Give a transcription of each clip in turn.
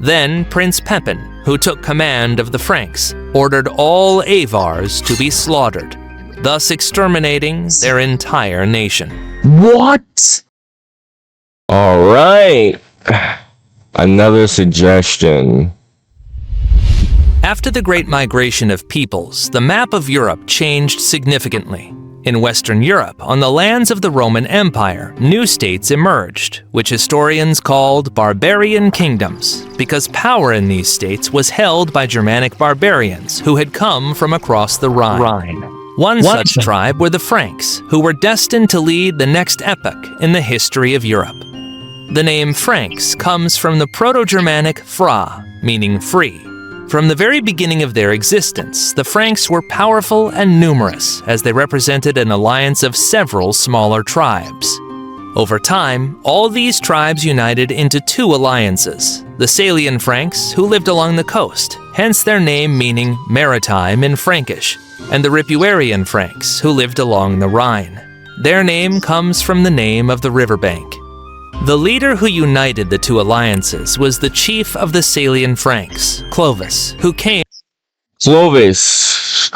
Then Prince Pepin, who took command of the Franks, ordered all Avars to be slaughtered, thus exterminating their entire nation. What? Alright. Another suggestion. After the Great Migration of peoples, the map of Europe changed significantly. In Western Europe, on the lands of the Roman Empire, new states emerged, which historians called barbarian kingdoms, because power in these states was held by Germanic barbarians who had come from across the Rhine. One such tribe were the Franks, who were destined to lead the next epoch in the history of Europe. The name Franks comes from the Proto-Germanic fra, meaning free. From the very beginning of their existence, the Franks were powerful and numerous, as they represented an alliance of several smaller tribes. Over time, all these tribes united into two alliances: the Salian Franks, who lived along the coast, hence their name meaning maritime in Frankish, and the Ripuarian Franks, who lived along the Rhine. Their name comes from the name of the riverbank. The leader who united the two alliances was the chief of the Salian Franks, Clovis, who came... Clovis.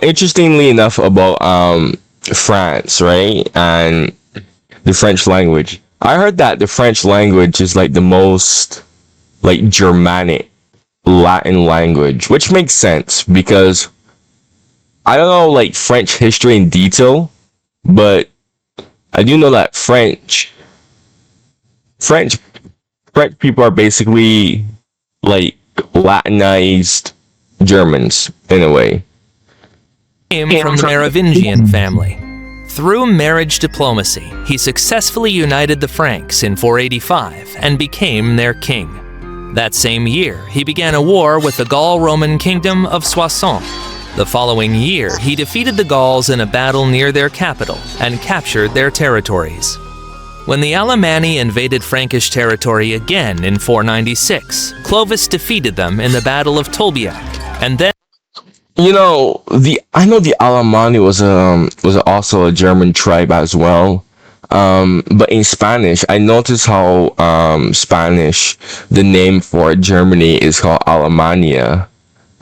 Interestingly enough about France, right? And the French language. I heard that the French language is like the most like Germanic Latin language, which makes sense because I don't know like French history in detail, but I do know that French people are basically like Latinized Germans in a way. Came from the Merovingian family. Through marriage diplomacy, he successfully united the Franks in 485 and became their king. That same year, he began a war with the Gaul-Roman kingdom of Soissons. The following year, he defeated the Gauls in a battle near their capital and captured their territories. When the Alemanni invaded Frankish territory again in 496, Clovis defeated them in the Battle of Tolbiac, and then... I know the Alemanni was also a German tribe as well. But in Spanish, I noticed how Spanish, the name for Germany is called Alemania.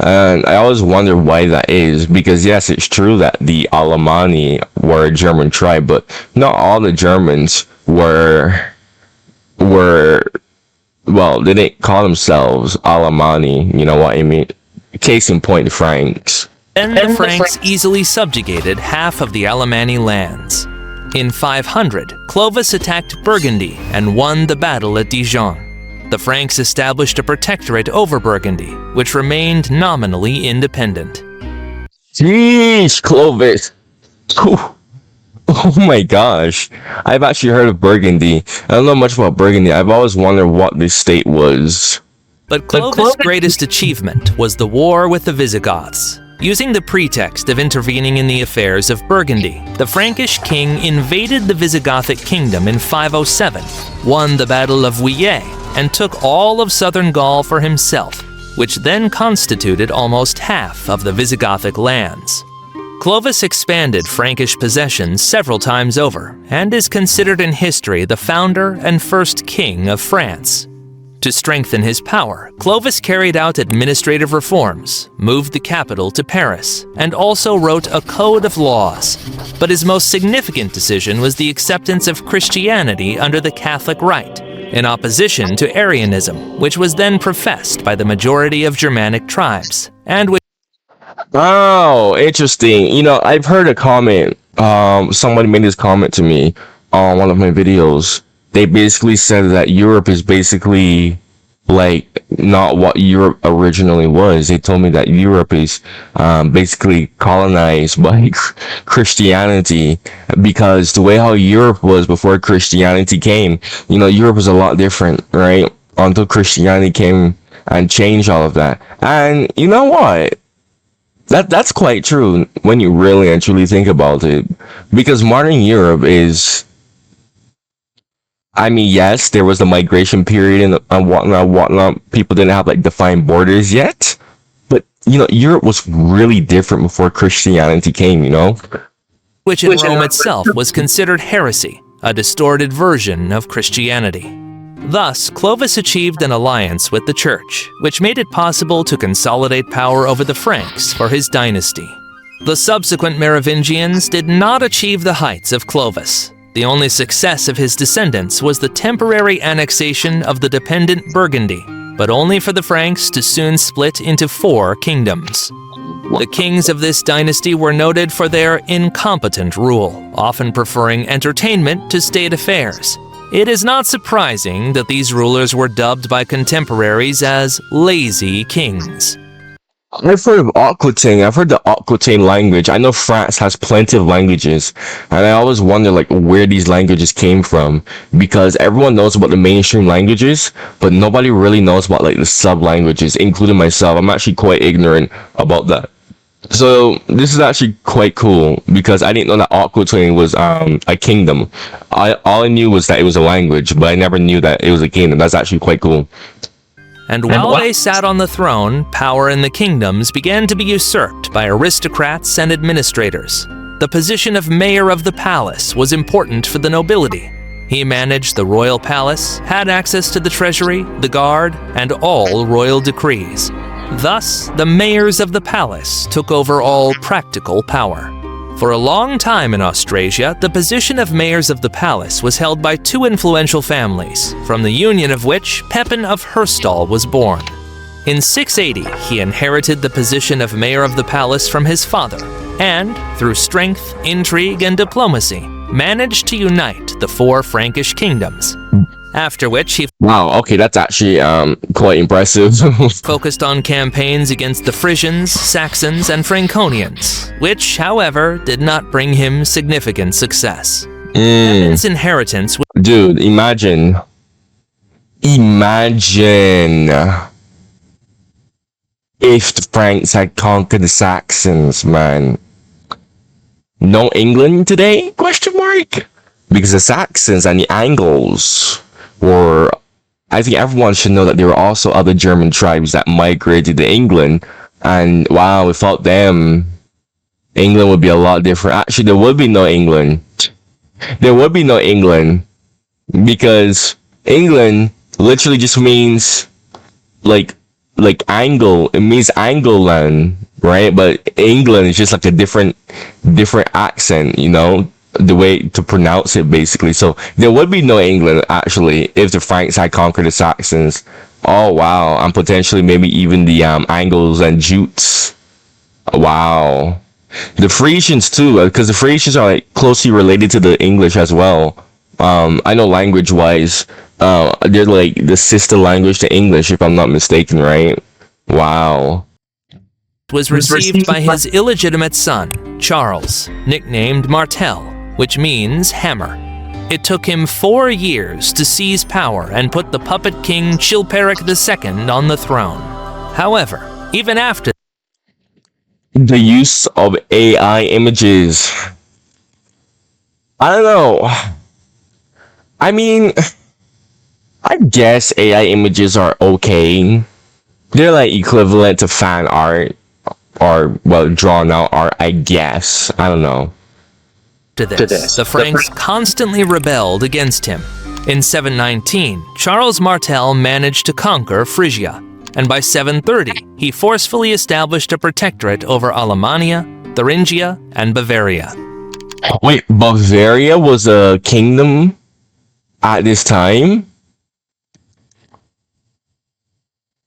And I always wonder why that is, because yes, it's true that the Alemanni were a German tribe, but not all the Germans were well, they didn't call themselves Alemanni, you know what I mean? Case in point, the Franks. Then the Franks easily subjugated half of the Alemanni lands. In 500, Clovis attacked Burgundy and won the battle at Dijon. The Franks established a protectorate over Burgundy, which remained nominally independent. Jeez, Clovis! Oh my gosh. I've actually heard of Burgundy. I don't know much about Burgundy. I've always wondered what this state was. But Clovis' greatest achievement was the war with the Visigoths. Using the pretext of intervening in the affairs of Burgundy, the Frankish king invaded the Visigothic kingdom in 507, won the Battle of Vouillé, and took all of southern Gaul for himself, which then constituted almost half of the Visigothic lands. Clovis expanded Frankish possessions several times over, and is considered in history the founder and first king of France. To strengthen his power, Clovis carried out administrative reforms, moved the capital to Paris, and also wrote a code of laws. But his most significant decision was the acceptance of Christianity under the Catholic Rite, in opposition to Arianism, which was then professed by the majority of Germanic tribes, and which... Oh, interesting. I've heard a comment. Somebody made this comment to me on one of my videos. They basically said that Europe is basically like not what Europe originally was. They told me that Europe is basically colonized by Christianity, because the way how Europe was before Christianity came, Europe was a lot different, right? Until Christianity came and changed all of that. And you know what? That's quite true when you really and truly think about it, because modern Europe is... I mean, yes, there was a migration period and whatnot. People didn't have like defined borders yet, but Europe was really different before Christianity came. Which in Rome itself was considered heresy, a distorted version of Christianity. Thus, Clovis achieved an alliance with the church, which made it possible to consolidate power over the Franks for his dynasty. The subsequent Merovingians did not achieve the heights of Clovis. The only success of his descendants was the temporary annexation of the dependent Burgundy, but only for the Franks to soon split into 4 kingdoms. The kings of this dynasty were noted for their incompetent rule, often preferring entertainment to state affairs. It is not surprising that these rulers were dubbed by contemporaries as lazy kings. I've heard of Aquitaine. I've heard the Aquitaine language. I know France has plenty of languages, and I always wonder like where these languages came from, because everyone knows about the mainstream languages, but nobody really knows about like the sub languages, including myself. I'm actually quite ignorant about that. So this is actually quite cool because I didn't know that Aquitaine was a kingdom. All I knew was that it was a language, but I never knew that it was a kingdom. That's actually quite cool. And while they sat on the throne, power in the kingdoms began to be usurped by aristocrats and administrators. The position of mayor of the palace was important for the nobility. He managed the royal palace, had access to the treasury, the guard, and all royal decrees. Thus, the mayors of the palace took over all practical power. For a long time in Austrasia, the position of mayors of the palace was held by 2 influential families, from the union of which Pepin of Herstal was born. In 680, he inherited the position of mayor of the palace from his father, and, through strength, intrigue, and diplomacy, managed to unite the 4 Frankish kingdoms. After which he Wow, okay, that's actually quite impressive. focused on campaigns against the Frisians, Saxons, and Franconians, which, however, did not bring him significant success. Pepin's inheritance was Dude, imagine if the Franks had conquered the Saxons, man. No England today? Question mark? Because the Saxons and the Angles were, I think everyone should know that there were also other German tribes that migrated to England, and wow, without them, England would be a lot different. Actually, there would be no England. There would be no England, because England literally just means like Angle. It means Angleland, right? But England is just like a different accent, you know, the way to pronounce it basically. So there would be no England actually if the Franks had conquered the Saxons. Oh wow, and potentially maybe even the Angles and Jutes. Wow. The Frisians too, because the Frisians are like closely related to the English as well. I know language wise, they're like the sister language to English if I'm not mistaken, right? Wow. was received by his illegitimate son, Charles, nicknamed Martel, which means hammer. It took him 4 years to seize power and put the puppet king Chilperic II on the throne. However, even after The use of AI images. I don't know. I mean, I guess AI images are okay. They're like equivalent to fan art or, well, drawn out art, I guess. I don't know. this, the Franks constantly rebelled against him. In 719, Charles Martel managed to conquer Frisia, and by 730, he forcefully established a protectorate over Alemannia, Thuringia, and Bavaria. Wait, Bavaria was a kingdom at this time?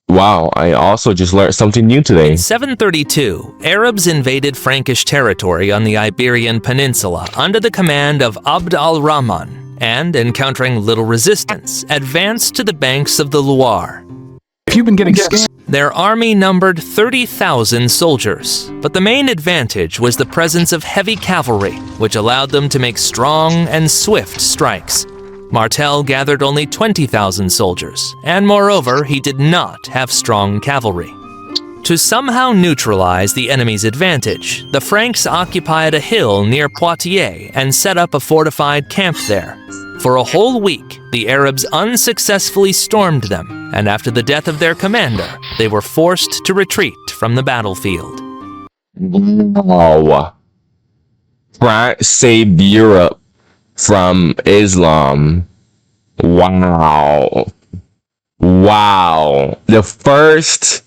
Wow, I also just learned something new today. In 732, Arabs invaded Frankish territory on the Iberian Peninsula under the command of Abd al-Rahman, and, encountering little resistance, advanced to the banks of the Loire. If you've been getting scammed, Their army numbered 30,000 soldiers, but the main advantage was the presence of heavy cavalry, which allowed them to make strong and swift strikes. Martel gathered only 20,000 soldiers, and moreover, he did not have strong cavalry. To somehow neutralize the enemy's advantage, the Franks occupied a hill near Poitiers and set up a fortified camp there. For a whole week, the Arabs unsuccessfully stormed them, and after the death of their commander, they were forced to retreat from the battlefield. Wow. France saved Europe from Islam. Wow. Wow. The first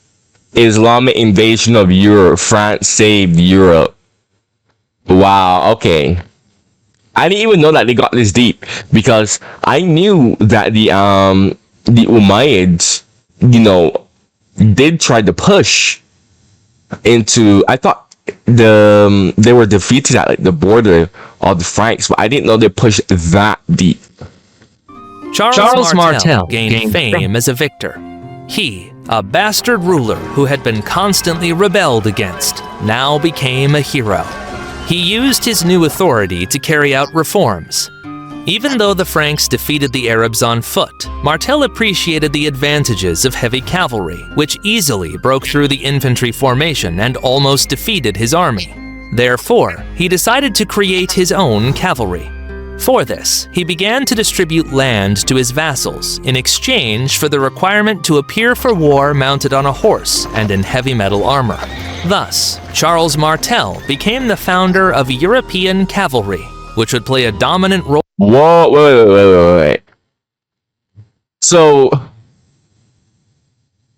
Islamic invasion of Europe. France saved Europe. Wow. Okay. I didn't even know that they got this deep because I knew that the Umayyads, did try to push into. I thought they were defeated at like the border of the Franks, but I didn't know they pushed that deep. Charles Martel gained fame as a victor. He, a bastard ruler who had been constantly rebelled against, now became a hero. He used his new authority to carry out reforms. Even though the Franks defeated the Arabs on foot, Martel appreciated the advantages of heavy cavalry, which easily broke through the infantry formation and almost defeated his army. Therefore, he decided to create his own cavalry. For this, he began to distribute land to his vassals in exchange for the requirement to appear for war mounted on a horse and in heavy metal armor. Thus, Charles Martel became the founder of European cavalry, which would play a dominant role. Whoa, wait. So,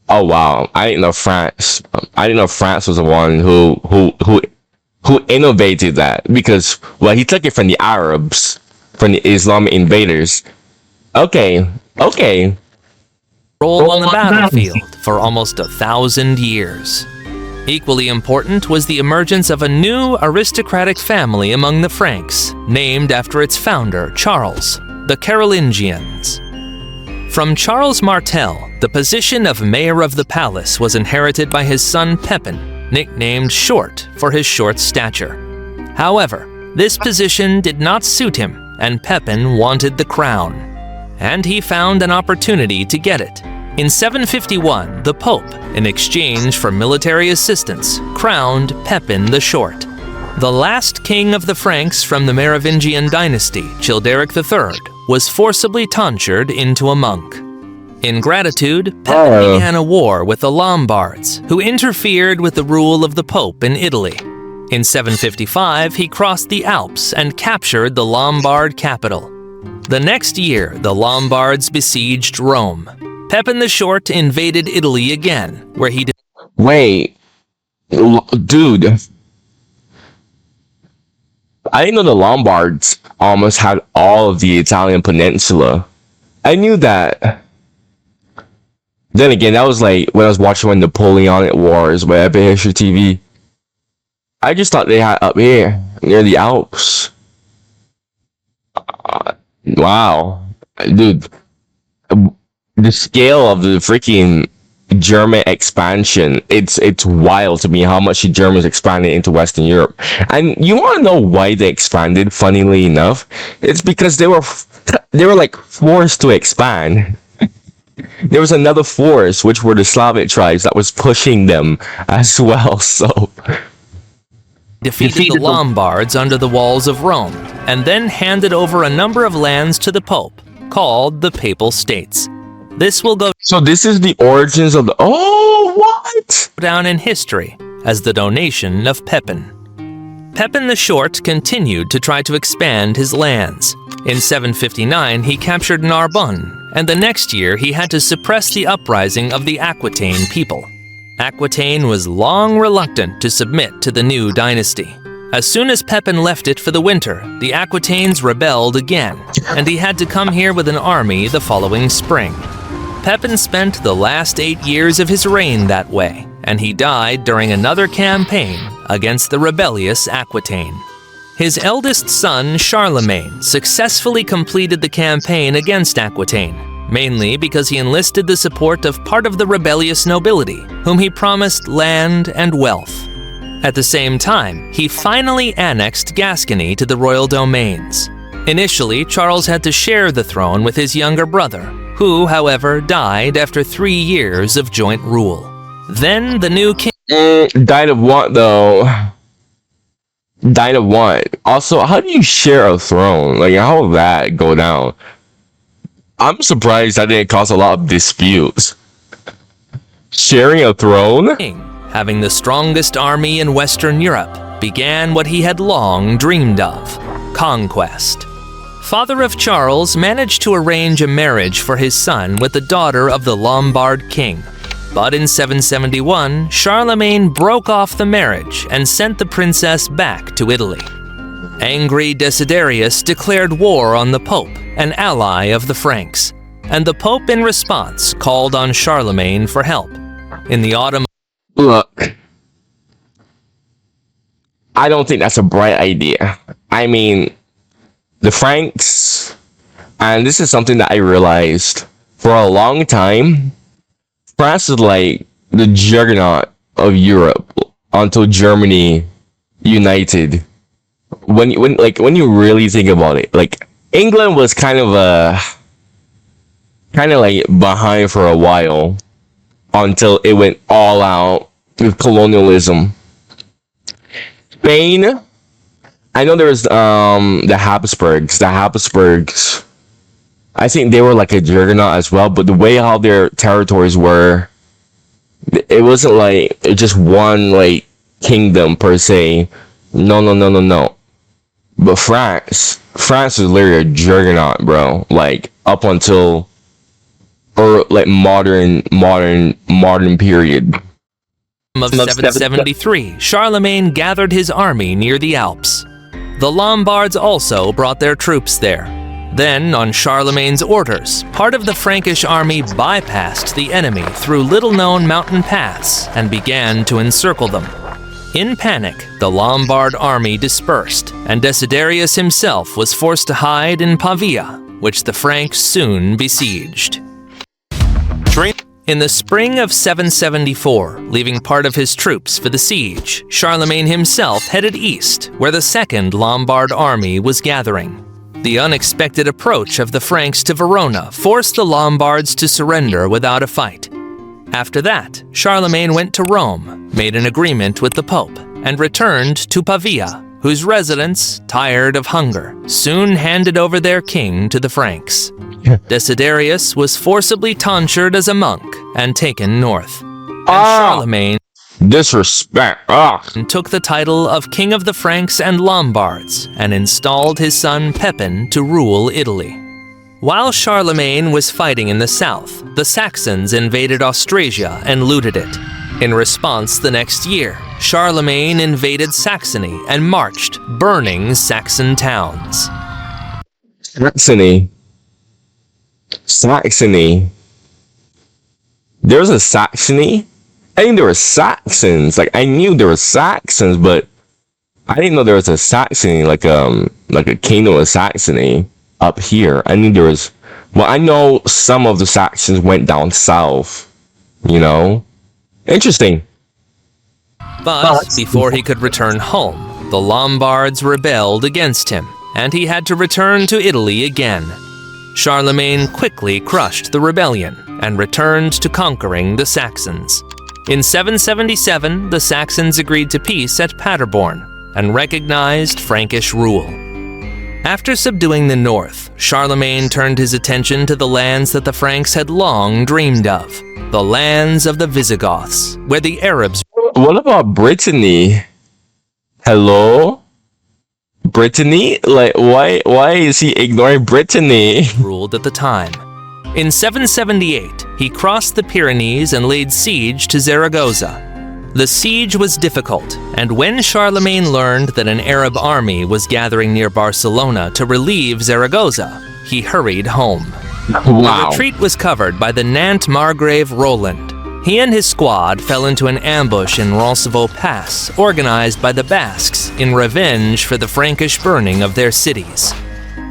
oh wow, I didn't know France. I didn't know France was the one who innovated that because, well, he took it from the Arabs, from the Islamic invaders. Okay. Role on the battlefield for almost 1,000 years. Equally important was the emergence of a new aristocratic family among the Franks, named after its founder, Charles, the Carolingians. From Charles Martel, the position of mayor of the palace was inherited by his son Pepin, nicknamed Short for his short stature. However, this position did not suit him, and Pepin wanted the crown. And he found an opportunity to get it. In 751, the Pope, in exchange for military assistance, crowned Pepin the Short. The last king of the Franks from the Merovingian Dynasty, Childeric III, was forcibly tonsured into a monk. In gratitude, Pepin began a war with the Lombards, who interfered with the rule of the Pope in Italy. In 755, he crossed the Alps and captured the Lombard capital. The next year, the Lombards besieged Rome. Pepin the Short invaded Italy again, where he did. Wait, dude. I didn't know the Lombards almost had all of the Italian peninsula. I knew that. Then again, that was like when I was watching one Napoleonic Wars by Epic History TV. I just thought they had up here, near the Alps. Wow. Dude. The scale of the freaking German expansion, it's wild to me how much the Germans expanded into Western Europe. And you want to know why they expanded, funnily enough? It's because they were like forced to expand. There was another force, which were the Slavic tribes, that was pushing them as well, so... defeated the Lombards under the walls of Rome, and then handed over a number of lands to the Pope, called the Papal States. This will go So this is the origins of the... Oh, what? down in history as the donation of Pepin. Pepin the Short continued to try to expand his lands. In 759, he captured Narbonne, and the next year he had to suppress the uprising of the Aquitaine people. Aquitaine was long reluctant to submit to the new dynasty. As soon as Pepin left it for the winter, the Aquitaines rebelled again, and he had to come here with an army the following spring. Pepin spent the last 8 years of his reign that way, and he died during another campaign against the rebellious Aquitaine. His eldest son, Charlemagne, successfully completed the campaign against Aquitaine, mainly because he enlisted the support of part of the rebellious nobility, whom he promised land and wealth. At the same time, he finally annexed Gascony to the royal domains. Initially, Charles had to share the throne with his younger brother, who, however, died after 3 years of joint rule. Then the new king... Died of what, though? Died of what? Also, how do you share a throne? Like, how will that go down? I'm surprised that didn't cause a lot of disputes. Sharing a throne? Having the strongest army in Western Europe, began what he had long dreamed of: conquest. father of Charles, managed to arrange a marriage for his son with the daughter of the Lombard king. But in 771, Charlemagne broke off the marriage and sent the princess back to Italy. Angry Desiderius declared war on the Pope, an ally of the Franks, and the Pope in response called on Charlemagne for help. In the autumn... Look, I don't think that's a bright idea. I mean, the Franks, and this is something that I realized for a long time, France is like the juggernaut of Europe until Germany united. When you really think about it, like England was kind of like behind for a while until it went all out with colonialism. Spain, I know there was the Habsburgs. The Habsburgs, I think they were like a juggernaut as well, but the way how their territories were, it wasn't like just one like kingdom per se. No. But France is literally a juggernaut, bro. Like up until or like modern period. Of 773, Charlemagne gathered his army near the Alps. The Lombards also brought their troops there. Then, on Charlemagne's orders, part of the Frankish army bypassed the enemy through little-known mountain paths and began to encircle them. In panic, the Lombard army dispersed, and Desiderius himself was forced to hide in Pavia, which the Franks soon besieged. In the spring of 774, leaving part of his troops for the siege, Charlemagne himself headed east, where the Second Lombard army was gathering. The unexpected approach of the Franks to Verona forced the Lombards to surrender without a fight. After that, Charlemagne went to Rome, made an agreement with the Pope, and returned to Pavia, whose residents, tired of hunger, soon handed over their king to the Franks. Desiderius was forcibly tonsured as a monk and taken north. And Charlemagne Disrespect. took the title of King of the Franks and Lombards and installed his son Pepin to rule Italy. While Charlemagne was fighting in the south, the Saxons invaded Austrasia and looted it. In response the next year, Charlemagne invaded Saxony and marched, burning Saxon towns. Saxony. There was a Saxony? I think there were Saxons. Like I knew there were Saxons, but I didn't know there was a Saxony, like a kingdom of Saxony up here. I knew there was. Well, I know some of the Saxons went down south. You know, interesting. But before he could return home, the Lombards rebelled against him, and he had to return to Italy again. Charlemagne quickly crushed the rebellion and returned to conquering the Saxons. In 777, the Saxons agreed to peace at Paderborn and recognized Frankish rule. After subduing the north, Charlemagne turned his attention to the lands that the Franks had long dreamed of, the lands of the Visigoths, where the Arabs... What about Brittany? Hello? Brittany? Like, why is he ignoring Brittany? ...ruled at the time. In 778, he crossed the Pyrenees and laid siege to Zaragoza. The siege was difficult, and when Charlemagne learned that an Arab army was gathering near Barcelona to relieve Zaragoza, he hurried home. Wow. The retreat was covered by the Nantes Margrave Roland. He and his squad fell into an ambush in Roncevaux Pass, organized by the Basques in revenge for the Frankish burning of their cities.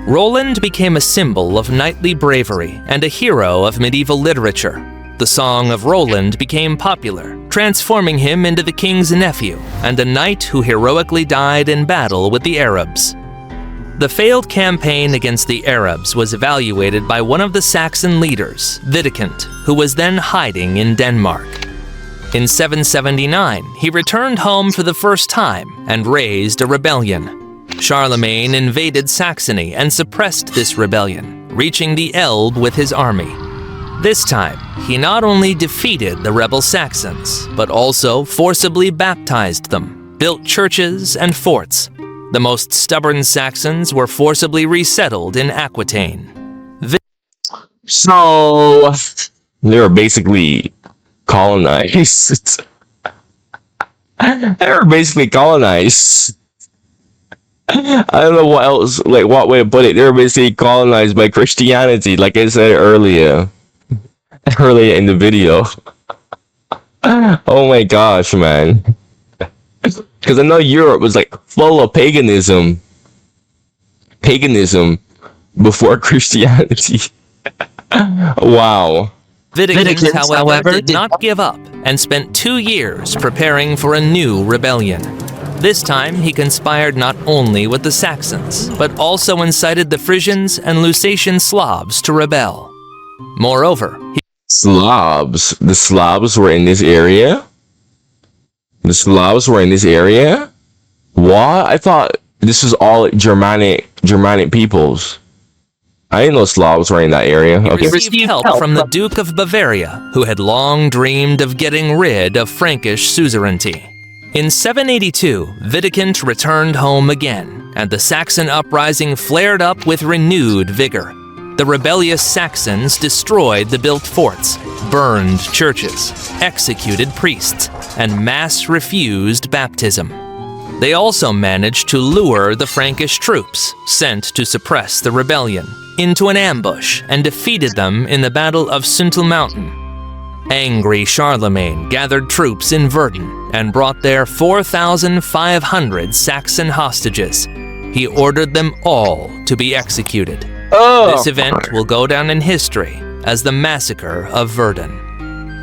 Roland became a symbol of knightly bravery and a hero of medieval literature. The Song of Roland became popular, transforming him into the king's nephew and a knight who heroically died in battle with the Arabs. The failed campaign against the Arabs was evaluated by one of the Saxon leaders, Widukind, who was then hiding in Denmark. In 779, he returned home for the first time and raised a rebellion. Charlemagne invaded Saxony and suppressed this rebellion, reaching the Elbe with his army. This time, he not only defeated the rebel Saxons, but also forcibly baptized them, built churches and forts. The most stubborn Saxons were forcibly resettled in Aquitaine. So they were basically colonized. They were basically colonized. I don't know what else, like what way to put it. They were basically colonized by Christianity, like I said earlier in the video. Oh my gosh, man. Because I know Europe was like full of paganism before Christianity. Wow. Wittekins, however, did not give up and spent 2 years preparing for a new rebellion. This time, he conspired not only with the Saxons, but also incited the Frisians and Lusatian Slavs to rebel. Moreover, Slavs. The Slavs were in this area? The Slavs were in this area? What? I thought this was all Germanic peoples. I didn't know Slavs were in that area. He Okay. received help from the Duke of Bavaria, who had long dreamed of getting rid of Frankish suzerainty. In 782, Wittekind returned home again, and the Saxon uprising flared up with renewed vigor. The rebellious Saxons destroyed the built forts, burned churches, executed priests, and mass refused baptism. They also managed to lure the Frankish troops, sent to suppress the rebellion, into an ambush and defeated them in the Battle of Suntel Mountain. Angry Charlemagne gathered troops in Verdun and brought there 4,500 Saxon hostages. He ordered them all to be executed. This event will go down in history as the Massacre of Verdun.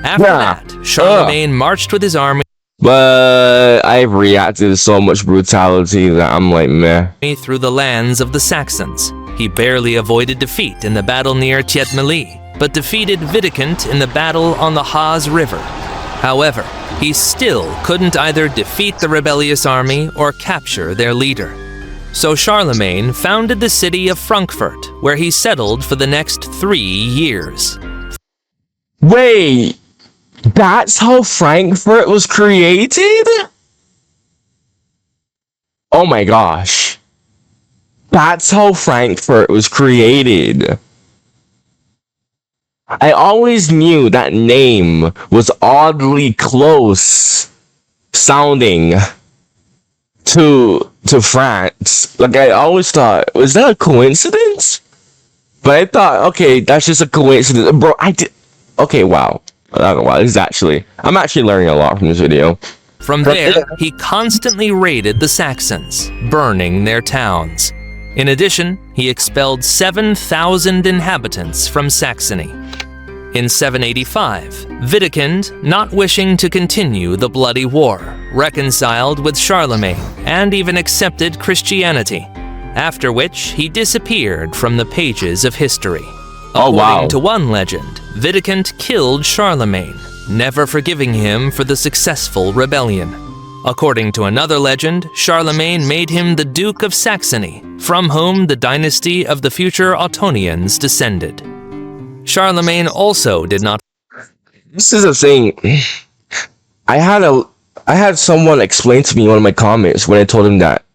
After that, Charlemagne marched with his army But I've reacted to so much brutality that I'm like, meh. through the lands of the Saxons. He barely avoided defeat in the battle near Thietmeli, but defeated Wittekind in the battle on the Haas River. However, he still couldn't either defeat the rebellious army or capture their leader. So Charlemagne founded the city of Frankfurt, where he settled for the next 3 years. Wait, that's how Frankfurt was created? Oh my gosh. That's how Frankfurt was created. I always knew that name was oddly close sounding to France. Like, I always thought, was that a coincidence? But I thought, okay, that's just a coincidence. Bro, okay, wow. I don't know why. I'm actually learning a lot from this video. From there, he constantly raided the Saxons, burning their towns. In addition, he expelled 7,000 inhabitants from Saxony. In 785, Wittekind, not wishing to continue the bloody war, reconciled with Charlemagne and even accepted Christianity, after which he disappeared from the pages of history. Oh, wow. According to one legend, Wittekind killed Charlemagne, never forgiving him for the successful rebellion. According to another legend, Charlemagne made him the Duke of Saxony, from whom the dynasty of the future Ottonians descended. Charlemagne also did not. This is a thing. I had someone explain to me in one of my comments when I told him that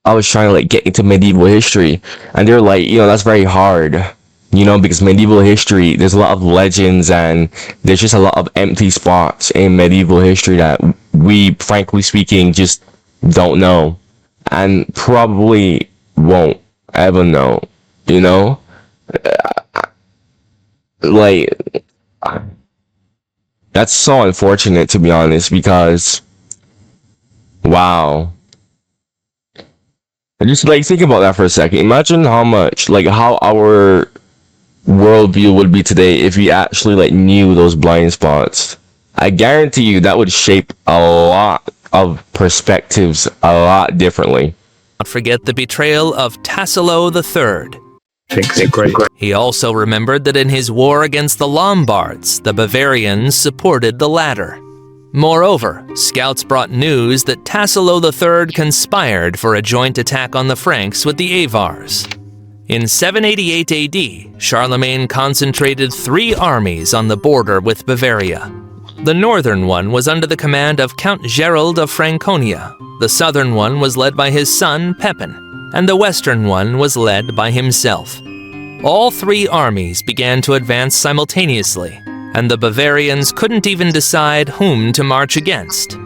I was trying to like get into medieval history, and they're like, that's very hard. Because medieval history, there's a lot of legends and there's just a lot of empty spots in medieval history that we, frankly speaking, just don't know and probably won't ever know, Like, that's so unfortunate, to be honest, because, wow. I just, think about that for a second. Imagine how our worldview would be today if we actually knew those blind spots. I guarantee you that would shape a lot of perspectives a lot differently. Not forget the betrayal of Tassilo III. He also remembered that in his war against the Lombards, the Bavarians supported the latter. Moreover, scouts brought news that Tassilo III conspired for a joint attack on the Franks with the Avars. In 788 AD, Charlemagne concentrated 3 armies on the border with Bavaria. The northern one was under the command of Count Gerald of Franconia, The southern one was led by his son Pepin, and the western one was led by himself. All three armies began to advance simultaneously, and the Bavarians couldn't even decide whom to march against.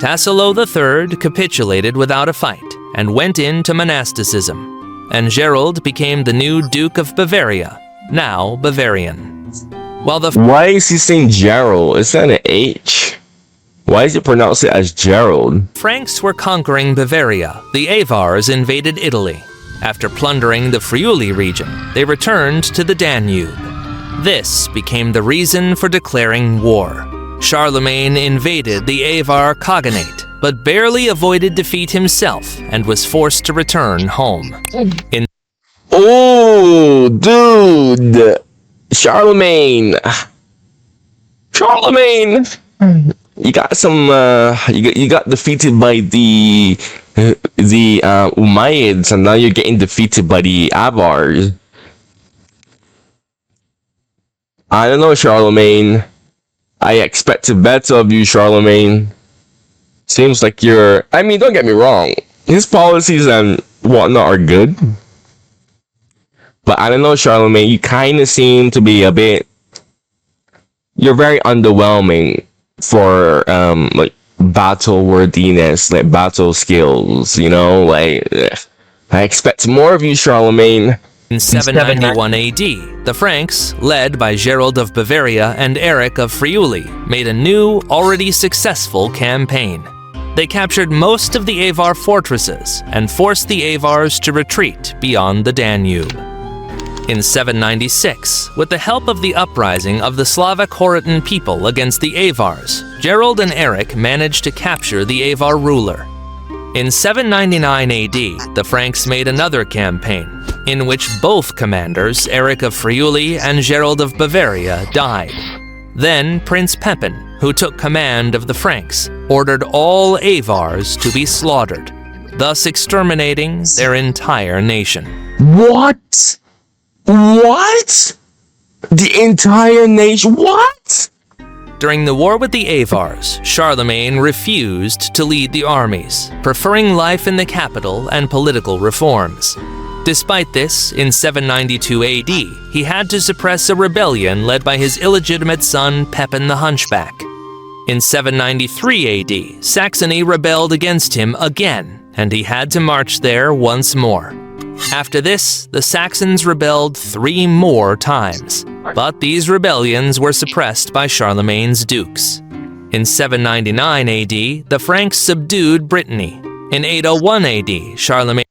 Tassilo III capitulated without a fight and went into monasticism, and Gerald became the new Duke of Bavaria, now Bavarian. While the Why is he saying Gerald? Is that an H? Why is it pronounced it as Gerald? Franks were conquering Bavaria, the Avars invaded Italy. After plundering the Friuli region, they returned to the Danube. This became the reason for declaring war. Charlemagne invaded the Avar Khaganate, but barely avoided defeat himself and was forced to return home. Oh, dude! Charlemagne! Charlemagne! You got some, you got defeated by the Umayyads, and now you're getting defeated by the Avars. I don't know, Charlemagne. I expected better of you, Charlemagne. Seems like you're... I mean, don't get me wrong. His policies and whatnot are good. But I don't know, Charlemagne. You kind of seem to be a bit... You're very underwhelming for, like, battle worthiness, like, battle skills, you know? Like, I expect more of you, Charlemagne. In 791 AD, the Franks, led by Gerald of Bavaria and Eric of Friuli, made a new, already successful campaign. They captured most of the Avar fortresses and forced the Avars to retreat beyond the Danube. In 796, with the help of the uprising of the Slavic Horatan people against the Avars, Gerald and Eric managed to capture the Avar ruler. In 799 AD, the Franks made another campaign, in which both commanders, Eric of Friuli and Gerald of Bavaria, died. Then Prince Pepin, who took command of the Franks, ordered all Avars to be slaughtered, thus exterminating their entire nation. What? What? The entire nation? What? During the war with the Avars, Charlemagne refused to lead the armies, preferring life in the capital and political reforms. Despite this, in 792 AD, he had to suppress a rebellion led by his illegitimate son Pepin the Hunchback. In 793 AD, Saxony rebelled against him again, and he had to march there once more. After this, the Saxons rebelled 3 more times, but these rebellions were suppressed by Charlemagne's dukes. In 799 AD, the Franks subdued Brittany. In 801 AD, Charlemagne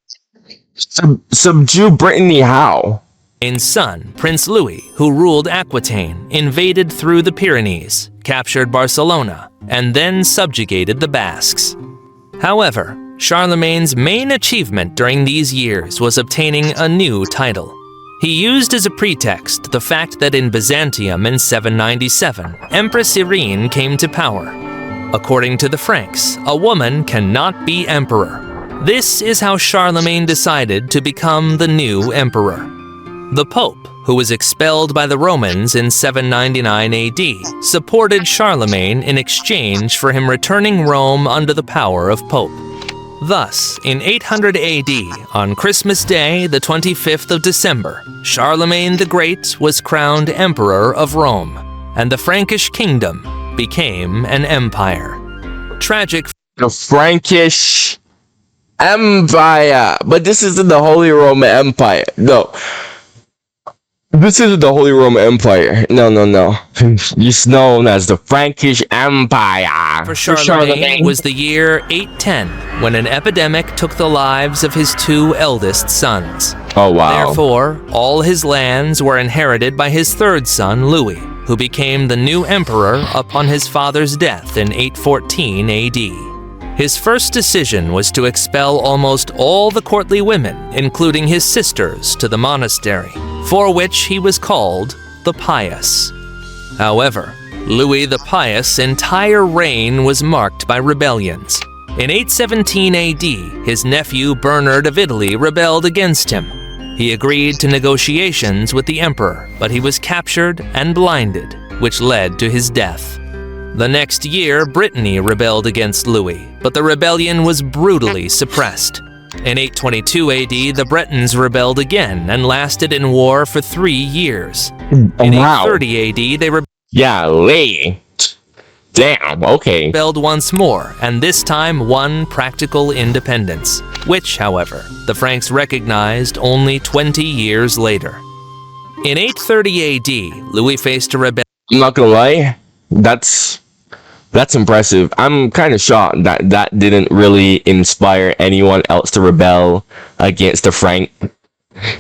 Subdue Brittany how? Charlemagne's son, Prince Louis, who ruled Aquitaine, invaded through the Pyrenees, captured Barcelona, and then subjugated the Basques. However, Charlemagne's main achievement during these years was obtaining a new title. He used as a pretext the fact that in Byzantium in 797, Empress Irene came to power. According to the Franks, a woman cannot be emperor. This is how Charlemagne decided to become the new emperor. The Pope, who was expelled by the Romans in 799 AD, supported Charlemagne in exchange for him returning Rome under the power of Pope. Thus, in 800 AD, on Christmas Day, the 25th of December, Charlemagne the Great was crowned Emperor of Rome, and the Frankish kingdom became an empire. Tragic. The Frankish Empire! But this isn't the Holy Roman Empire. No. This isn't the Holy Roman Empire. No. It's known as the Frankish Empire. For Charlemagne was the year 810, when an epidemic took the lives of his 2 eldest sons. Oh, wow. Therefore, all his lands were inherited by his 3rd son, Louis, who became the new emperor upon his father's death in 814 AD. His first decision was to expel almost all the courtly women, including his sisters, to the monastery, for which he was called the Pious. However, Louis the Pious' entire reign was marked by rebellions. In 817 AD, his nephew Bernard of Italy rebelled against him. He agreed to negotiations with the emperor, but he was captured and blinded, which led to his death. The next year, Brittany rebelled against Louis, but the rebellion was brutally suppressed. In 822 AD, the Bretons rebelled again and lasted in war for 3 years. In 830 AD, they Damn, okay. rebelled once more, and this time won practical independence, which, however, the Franks recognized only 20 years later. In 830 AD, Louis faced a rebellion. I'm not gonna lie, that's impressive. I'm kind of shocked that that didn't really inspire anyone else to rebel against the Frank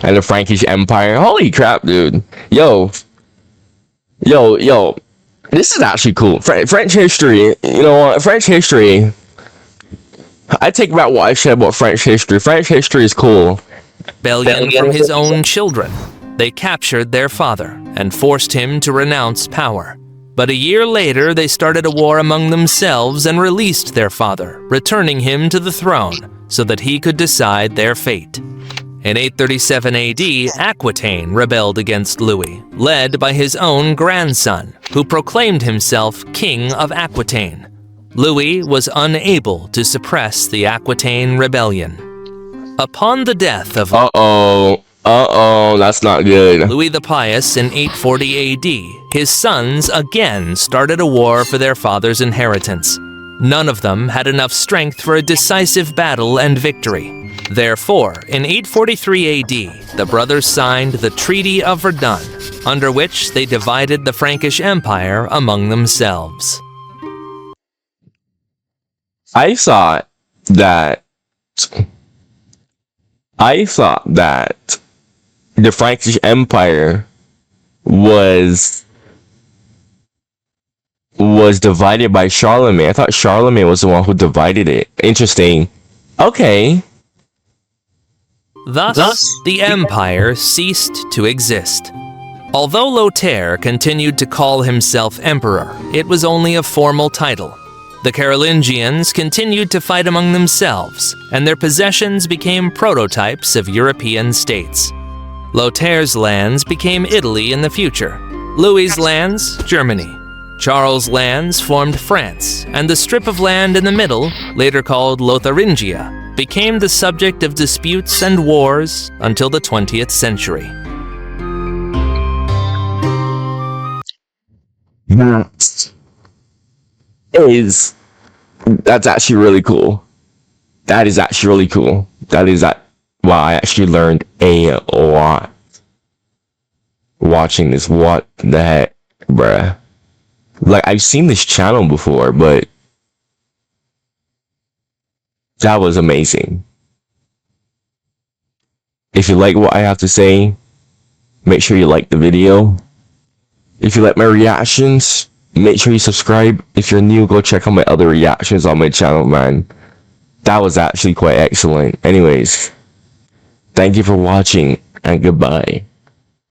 and the Frankish Empire. Holy crap, dude. Yo. This is actually cool. French history, you know what? French history. I take back what I said about French history. French history is cool. Rebellion from his own children. They captured their father and forced him to renounce power. But a year later, they started a war among themselves and released their father, returning him to the throne so that he could decide their fate. In 837 AD, Aquitaine rebelled against Louis, led by his own grandson, who proclaimed himself King of Aquitaine. Louis was unable to suppress the Aquitaine rebellion. Upon the death of that's not good. Louis the Pious in 840 AD, his sons again started a war for their father's inheritance. None of them had enough strength for a decisive battle and victory. Therefore, in 843 AD, the brothers signed the Treaty of Verdun, under which they divided the Frankish Empire among themselves. I thought that the Frankish Empire was divided by Charlemagne. I thought Charlemagne was the one who divided it. Interesting. Okay. Thus, the empire ceased to exist. Although Lothair continued to call himself emperor, it was only a formal title. The Carolingians continued to fight among themselves, and their possessions became prototypes of European states. Lothair's lands became Italy in the future, Louis's lands, Germany. Charles' lands formed France, and the strip of land in the middle, later called Lotharingia, became the subject of disputes and wars until the 20th century. That's actually really cool. That is actually really cool. Wow, I actually learned a lot watching this. What the heck, bruh? Like, I've seen this channel before, but that was amazing. If you like what I have to say, make sure you like the video. If you like my reactions, make sure you subscribe. If you're new, go check out my other reactions on my channel, man. That was actually quite excellent. Anyways, thank you for watching, and goodbye.